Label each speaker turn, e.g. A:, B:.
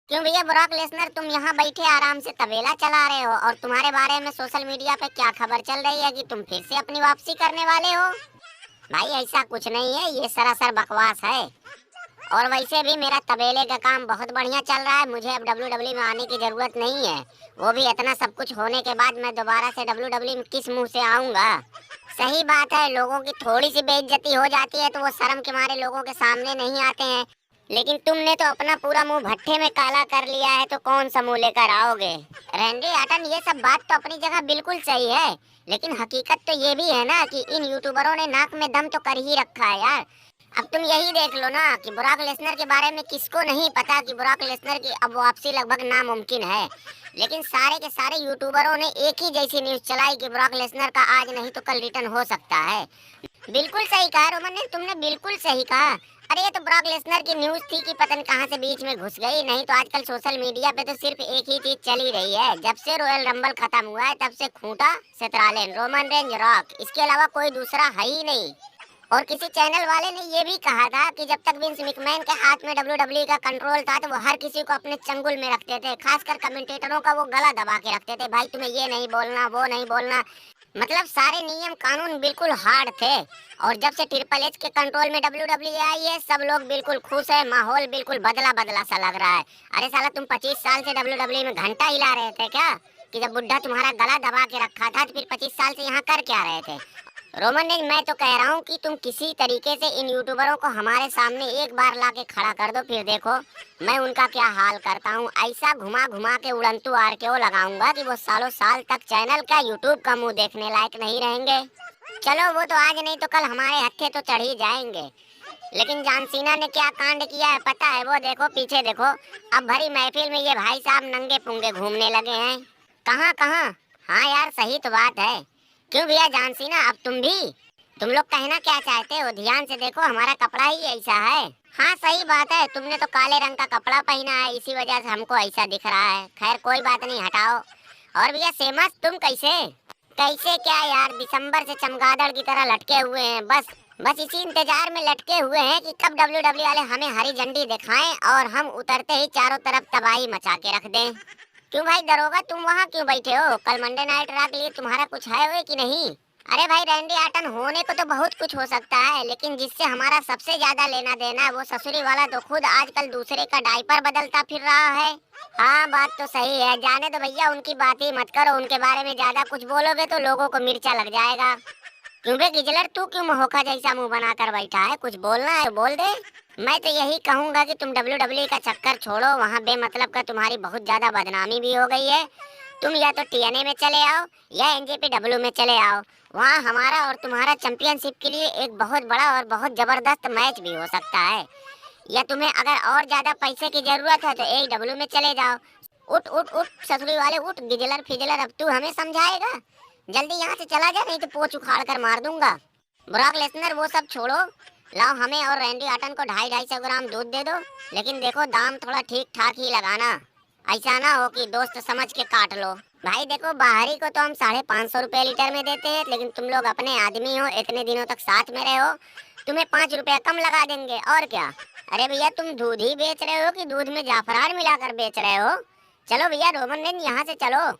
A: क्यों भैया Brock Lesnar, तुम यहाँ बैठे आराम से तबेला चला रहे हो और तुम्हारे बारे में सोशल मीडिया पे क्या खबर चल रही है कि तुम फिर से अपनी वापसी करने वाले हो। भाई ऐसा कुछ नहीं है, ये सरासर बकवास है। और वैसे भी मेरा तबेले का काम बहुत बढ़िया चल रहा है, मुझे अब डब्ल्यूडब्ल्यू में आने की जरूरत नहीं है। वो भी इतना सब कुछ होने के बाद मैं दोबारा से डब्ल्यूडब्ल्यू में किस मुंह से आऊंगा। सही बात है, लोगों की थोड़ी सी बेइज्जती हो जाती है तो वो शर्म के मारे लोगों के सामने नहीं आते हैं। लेकिन तुमने तो अपना पूरा मुंह भट्टे में काला कर लिया है, तो कौन सा मुंह लेकर आओगे। रैंडी आटन, ये सब बात तो अपनी जगह बिल्कुल सही है, लेकिन हकीकत तो ये भी है ना कि इन यूट्यूबरों ने नाक में दम तो कर ही रखा है यार। अब तुम यही देख लो ना कि ब्रॉक लेसनर के बारे में किसको नहीं पता कि ब्रॉक लेसनर की अब वापसी लगभग नामुमकिन है। लेकिन सारे के सारे यूट्यूबरों ने एक ही जैसी न्यूज चलाई कि ब्रॉक लेसनर का आज नहीं तो कल रिटर्न हो सकता है। बिल्कुल सही कहा रोमन ने, तुमने बिल्कुल सही कहा। अरे ये तो ब्रॉक लेसनर की न्यूज थी कि पता नहीं कहां से बीच में घुस गई, नहीं तो आजकल सोशल मीडिया पे तो सिर्फ एक ही चीज चली रही है। जब से रॉयल रंबल खत्म हुआ है तब से खूंटा सेत्रालेन रोमन रेंज रॉक, इसके अलावा कोई दूसरा है ही नहीं। और किसी चैनल वाले ने ये भी कहा था कि जब तक विंस मैकमैन के हाथ में डब्ल्यूडब्ल्यूई का कंट्रोल था तो वो हर किसी को अपने चंगुल में रखते थे, खासकर कमेंटेटरों का वो गला दबा के रखते थे। भाई तुम्हें ये नहीं बोलना, वो नहीं बोलना, मतलब सारे नियम कानून बिल्कुल हार्ड थे। और जब से ट्रिपल एच के कंट्रोल में डब्ल्यूडब्ल्यूई आई है सब लोग बिल्कुल खुश है, माहौल बिल्कुल बदला बदला सा लग रहा है। अरे साला, तुम 25 साल से डब्ल्यूडब्ल्यूई में घंटा हिला रहे थे क्या? कि जब बुड्ढा तुम्हारा गला दबा के रखा था तो फिर 25 साल से यहाँ कर क्या रहे थे? रोमन ने, मैं तो कह रहा हूँ कि तुम किसी तरीके से इन यूट्यूबरों को हमारे सामने एक बार लाके खड़ा कर दो, फिर देखो मैं उनका क्या हाल करता हूँ। ऐसा घुमा घुमा के उड़ंतू आर के वो लगाऊंगा कि वो सालों साल तक चैनल का यूट्यूब का मुंह देखने लायक नहीं रहेंगे। चलो वो तो आज नहीं तो कल हमारे हत्थे तो चढ़ ही जाएंगे। लेकिन जॉन सीना ने क्या कांड किया है पता है? वो देखो पीछे देखो, अब भरी महफिल में ये भाई साहब नंगे पुंगे घूमने लगे हैं। कहाँ कहाँ? हाँ यार सही तो बात है। क्यों भैया जॉन सीना, अब तुम लोग कहना क्या चाहते हो? ध्यान से देखो, हमारा कपड़ा ही ऐसा है। हाँ सही बात है, तुमने तो काले रंग का कपड़ा पहना है, इसी वजह से हमको ऐसा दिख रहा है। खैर कोई बात नहीं, हटाओ। और भैया सेमस, तुम कैसे? कैसे क्या यार, दिसंबर से चमगादड़ की तरह लटके हुए हैं। बस बस इसी इंतजार में लटके हुए हैं कि कब डब्ल्यूडब्ल्यू वाले हमें हरी झंडी दिखाएं और हम उतरते ही चारों तरफ तबाही मचा के रख दें। क्यों भाई दरोगा, तुम वहाँ क्यों बैठे हो? कल मंडे नाइट रॉ के लिए तुम्हारा कुछ है हुए कि नहीं? अरे भाई रैंडी आर्टन, होने को तो बहुत कुछ हो सकता है, लेकिन जिससे हमारा सबसे ज्यादा लेना देना है वो ससुरी वाला तो खुद आजकल दूसरे का डायपर बदलता फिर रहा है। हाँ बात तो सही है, जाने दो भैया, उनकी बात ही मत करो। उनके बारे में ज्यादा कुछ बोलोगे तो लोगों को मिर्चा लग जाएगा। क्यों बे गिजलर, तू क्यों महोका जैसा मुंह बनाकर बैठा है? कुछ बोलना है तो बोल दे। मैं तो यही कहूंगा कि तुम डब्ल्यूडब्ल्यूई का चक्कर छोड़ो, वहाँ बेमतलब का तुम्हारी बहुत ज्यादा बदनामी भी हो गई है। तुम या तो टीएनए में चले आओ या एनजेपीडब्ल्यू में चले आओ, वहाँ हमारा और तुम्हारा चैंपियनशिप के लिए एक बहुत बड़ा और बहुत जबरदस्त मैच भी हो सकता है। या तुम्हें अगर और ज्यादा पैसे की जरूरत है तो एडब्ल्यू में चले जाओ। उठ उठ उठ ससुरी वाले उठ, गिजलर फिजलर अब तू हमें समझाएगा? जल्दी यहाँ से चला जा, नहीं तो पोंछ उखाड़ कर मार दूंगा। ब्रॉक लेसनर वो सब छोड़ो, लाओ हमें और रैंडी आर्टन को 250-250 ग्राम दूध दे दो, लेकिन देखो दाम थोड़ा ठीक ठाक ही लगाना, ऐसा ना हो कि दोस्त समझ के काट लो। भाई देखो, बाहरी को तो हम 550 रुपए लीटर में देते हैं, लेकिन तुम लोग अपने आदमी हो, इतने दिनों तक साथ में रहे हो, तुम्हें 5 रुपया कम लगा देंगे और क्या। अरे भैया, तुम दूध ही बेच रहे हो कि दूध में जाफरान मिलाकर बेच रहे हो? चलो भैया रोमन रेंज, यहाँ से चलो।